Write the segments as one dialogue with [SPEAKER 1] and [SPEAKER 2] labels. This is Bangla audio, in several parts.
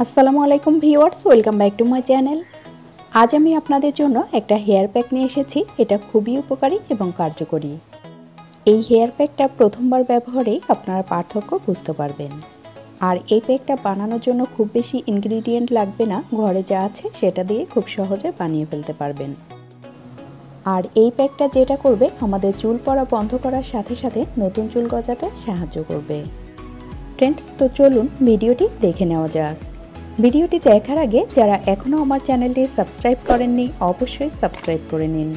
[SPEAKER 1] আসসালামু আলাইকুম viewers, welcome back to my channel. আজ আমি আপনাদের জন্য একটা হেয়ার প্যাক নিয়ে এসেছি। এটা খুবই উপকারী এবং কার্যকরী। এই হেয়ার প্যাকটা প্রথমবার ব্যবহারেই আপনারা পার্থক্য বুঝতে পারবেন। আর এই প্যাকটা বানানোর জন্য খুব বেশি ইনগ্রিডিয়েন্ট লাগবে না, ঘরে যা আছে সেটা দিয়ে খুব সহজে বানিয়ে ফেলতে পারবেন। আর এই প্যাকটা যেটা করবে আমাদের চুল পড়া বন্ধ করার সাথে সাথে নতুন চুল গজাতে সাহায্য করবে। ফ্রেন্ডস, তো চলুন ভিডিওটি দেখে নেওয়া যাক। ভিডিওটি দেখার আগে যারা এখনও আমার চ্যানেলটি সাবস্ক্রাইব করেননি অবশ্যই সাবস্ক্রাইব করে নিন,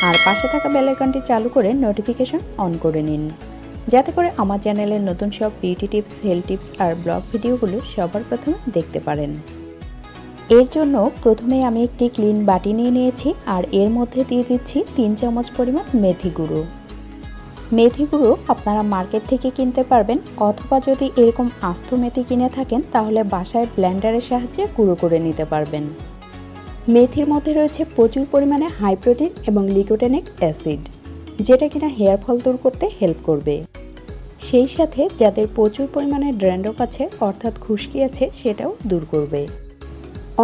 [SPEAKER 1] আর পাশে থাকা বেল আইকনটি চালু করে নোটিফিকেশন অন করে নিন, যাতে করে আমার চ্যানেলের নতুন সব বিউটি টিপস, হেলথ টিপস আর ব্লগ ভিডিওগুলো সবার প্রথমে দেখতে পারেন। এর জন্য প্রথমে আমি একটি ক্লিন বাটি নিয়ে নিয়েছি, আর এর মধ্যে দিয়ে দিচ্ছি 3 চামচ পরিমাণ মেথি গুঁড়ো। মেথি গুঁড়ো আপনারা মার্কেট থেকে কিনতে পারবেন, অথবা যদি এরকম আস্ত মেথি কিনে থাকেন তাহলে বাসায় ব্লেন্ডারের সাহায্যে গুঁড়ো করে নিতে পারবেন। মেথির মধ্যে রয়েছে প্রচুর পরিমাণে হাই প্রোটিন এবং লিকোটেনিক অ্যাসিড, যেটা কিনা হেয়ার ফল দূর করতে হেল্প করবে। সেই সাথে যাদের প্রচুর পরিমাণে ড্যান্ড্রফ আছে অর্থাৎ খুশকি আছে সেটাও দূর করবে।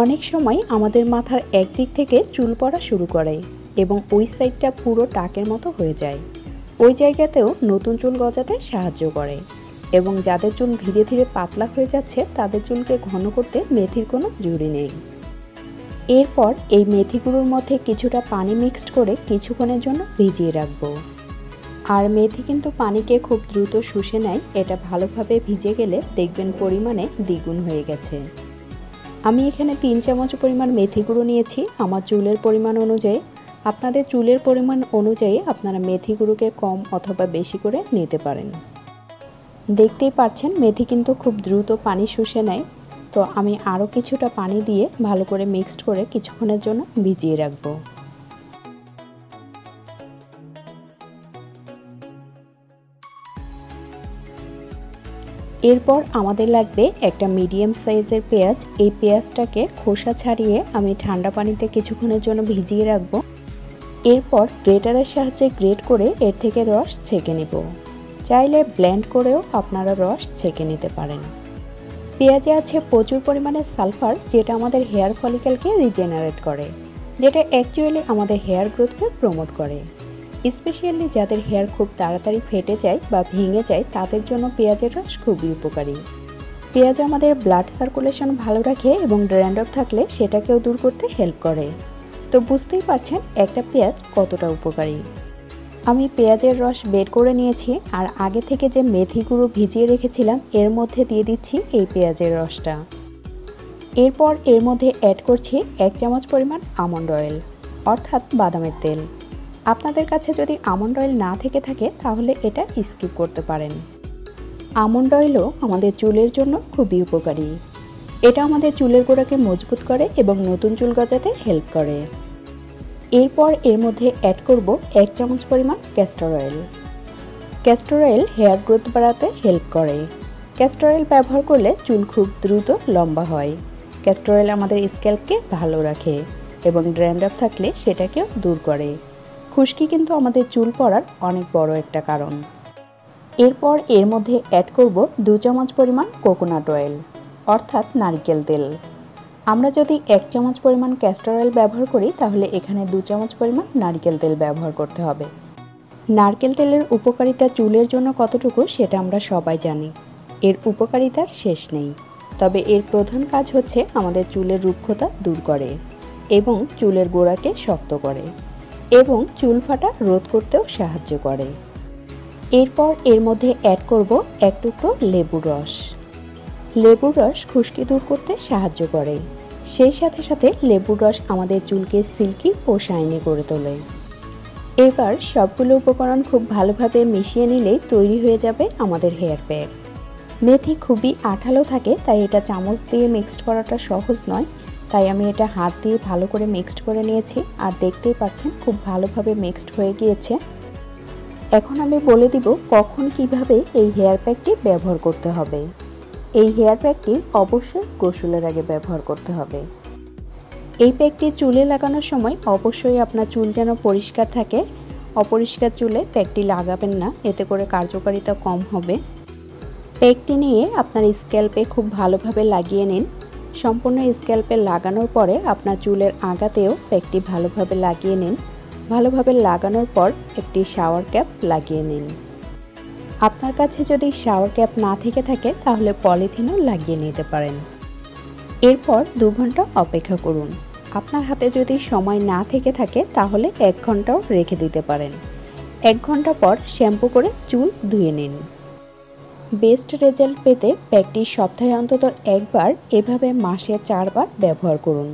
[SPEAKER 1] অনেক সময় আমাদের মাথার একদিক থেকে চুল পড়া শুরু করে এবং ওই সাইডটা পুরো টাকের মতো হয়ে যায়। ওই জায়গাতেও নতুন চুল গজাতে সাহায্য করে, এবং যাদের চুল ধীরে ধীরে পাতলা হয়ে যাচ্ছে তাদের চুলকে ঘন করতে মেথির কোনো জুড়ি নেই। এরপর এই মেথি গুঁড়োর মধ্যে কিছুটা পানি মিক্সড করে কিছুক্ষণের জন্য ভিজিয়ে রাখবো। আর মেথি কিন্তু পানিকে খুব দ্রুত শুষে নেয়, এটা ভালোভাবে ভিজে গেলে দেখবেন পরিমাণে দ্বিগুণ হয়ে গেছে। আমি এখানে 3 চামচ পরিমাণ মেথি গুঁড়ো নিয়েছি আমার চুলের পরিমাণ অনুযায়ী। আপনাদের চুলের পরিমাণ অনুযায়ী আপনারা মেথি গুঁড়োকে কম অথবা বেশি করে নিতে পারেন। দেখতেই পাচ্ছেন মেথি কিন্তু খুব দ্রুত পানি শুষে নেয়, তো আমি আরও কিছুটা পানি দিয়ে ভালো করে মিক্সড করে কিছুক্ষণের জন্য ভিজিয়ে রাখব। এরপর আমাদের লাগবে একটা মিডিয়াম সাইজের পেঁয়াজ। এই পেঁয়াজটাকে খোসা ছাড়িয়ে আমি ঠান্ডা পানিতে কিছুক্ষণের জন্য ভিজিয়ে রাখব। এরপর গ্রেটারের সাহায্যে গ্রেট করে এর থেকে রস ছেঁকে নেব। চাইলে ব্লেন্ড করেও আপনারা রস ছেঁকে নিতে পারেন। পেঁয়াজে আছে প্রচুর পরিমাণে সালফার, যেটা আমাদের হেয়ার ফলিকেলকে রিজেনারেট করে, যেটা অ্যাকচুয়ালি আমাদের হেয়ার গ্রোথকে প্রমোট করে। স্পেশালি যাদের হেয়ার খুব তাড়াতাড়ি ফেটে যায় বা ভেঙে যায় তাদের জন্য পেঁয়াজের রস খুবই উপকারী। পেঁয়াজ আমাদের ব্লাড সার্কুলেশন ভালো রাখে এবং ড্যান্ড্রফ থাকলে সেটাকেও দূর করতে হেল্প করে। তো বুঝতেই পারছেন একটা পেঁয়াজ কতটা উপকারী। আমি পেঁয়াজের রস বের করে নিয়েছি, আর আগে থেকে যে মেথি গুঁড়ো ভিজিয়ে রেখেছিলাম এর মধ্যে দিয়ে দিচ্ছি এই পেঁয়াজের রসটা। এরপর এর মধ্যে অ্যাড করছি 1 চামচ পরিমাণ আমন্ড অয়েল অর্থাৎ বাদামের তেল। আপনাদের কাছে যদি আমন্ড অয়েল না থেকে থাকে তাহলে এটা স্কিপ করতে পারেন। আমন্ড অয়েলও আমাদের চুলের জন্য খুবই উপকারী। এটা আমাদের চুলের গোড়াকে মজবুত করে এবং নতুন চুল গজাতে হেল্প করে। এরপর এর মধ্যে অ্যাড করব 1 চামচ পরিমাণ castor oil. Castor oil hair growth বাড়াতে হেল্প করে। ক্যাস্টর অয়েল ব্যবহার করলে চুল খুব দ্রুত লম্বা হয়। ক্যাস্টর অয়েল আমাদের স্ক্যাল্পকে ভালো রাখে এবং ড্যান্ড্রফ থাকলে সেটাকেও দূর করে। খুশকি কিন্তু আমাদের চুল পড়ার অনেক বড় একটা কারণ। এরপর এর মধ্যে অ্যাড করব 2 চামচ পরিমাণ কোকোনাট অয়েল অর্থাৎ নারকেল তেল। আমরা যদি 1 চামচ পরিমাণ ক্যাস্টর অয়েল ব্যবহার করি তাহলে এখানে 2 চামচ পরিমাণ নারকেল তেল ব্যবহার করতে হবে। নারকেল তেলের উপকারিতা চুলের জন্য কতটুকু সেটা আমরা সবাই জানি। এর উপকারিতার শেষ নেই, তবে এর প্রধান কাজ হচ্ছে আমাদের চুলের রুক্ষতা দূর করে এবং চুলের গোড়াকে শক্ত করে এবং চুল ফাটা রোধ করতেও সাহায্য করে। এরপর এর মধ্যে অ্যাড করব 1 টুকরো লেবুর রস। লেবুর রস খুশকি দূর করতে সাহায্য করে। সেই সাথে সাথে লেবুর রস আমাদের চুলকে সিল্কি ও শাইনি করে তোলে। এবার সবগুলো উপকরণ খুব ভালোভাবে মিশিয়ে নিলেই তৈরি হয়ে যাবে আমাদের হেয়ার প্যাক। মেথি খুবই আঠালো থাকে, তাই এটা চামচ দিয়ে মিক্সড করাটা সহজ নয়, তাই আমি এটা হাত দিয়ে ভালো করে মিক্সড করে নিয়েছি। আর দেখতেই পাচ্ছেন খুব ভালোভাবে মিক্সড হয়ে গিয়েছে। এখন আমি বলে দিব কখন কিভাবে এই হেয়ার প্যাকটি ব্যবহার করতে হবে। এই হেয়ার প্যাকটি অবশ্যই গোসলের আগে ব্যবহার করতে হবে। এই প্যাকটি চুলে লাগানোর সময় অবশ্যই আপনার চুল যেন পরিষ্কার থাকে। অপরিষ্কার চুলে প্যাকটি লাগাবেন না, এতে করে কার্যকারিতা কম হবে। প্যাকটি নিয়ে আপনার স্ক্যাল্পে খুব ভালোভাবে লাগিয়ে নিন। সম্পূর্ণ স্ক্যাল্পে লাগানোর পরে আপনার চুলের আগাতেও প্যাকটি ভালোভাবে লাগিয়ে নিন। ভালোভাবে লাগানোর পর একটি শাওয়ার ক্যাপ লাগিয়ে নিন। আপনার কাছে যদি শাওয়ার ক্যাপ না থেকে থাকে তাহলে পলিথিনও লাগিয়ে নিতে পারেন। এরপর 2 ঘন্টা অপেক্ষা করুন। আপনার হাতে যদি সময় না থেকে থাকে তাহলে 1 ঘন্টাও রেখে দিতে পারেন। 1 ঘন্টা পর শ্যাম্পু করে চুল ধুয়ে নিন। বেস্ট রেজাল্ট পেতে প্যাকটি সপ্তাহে অন্তত একবার, এভাবে মাসে 4 বার ব্যবহার করুন।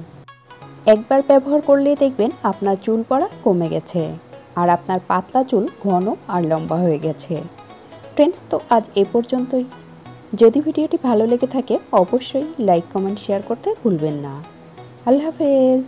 [SPEAKER 1] একবার ব্যবহার করলেই দেখবেন আপনার চুল পড়া কমে গেছে আর আপনার পাতলা চুল ঘন আর লম্বা হয়ে গেছে। ফ্রেন্ডস, তো আজ এ পর্যন্তই। যদি ভিডিওটি ভালো লেগে থাকে অবশ্যই লাইক, কমেন্ট, শেয়ার করতে ভুলবেন না। আল্লাহ হাফেজ।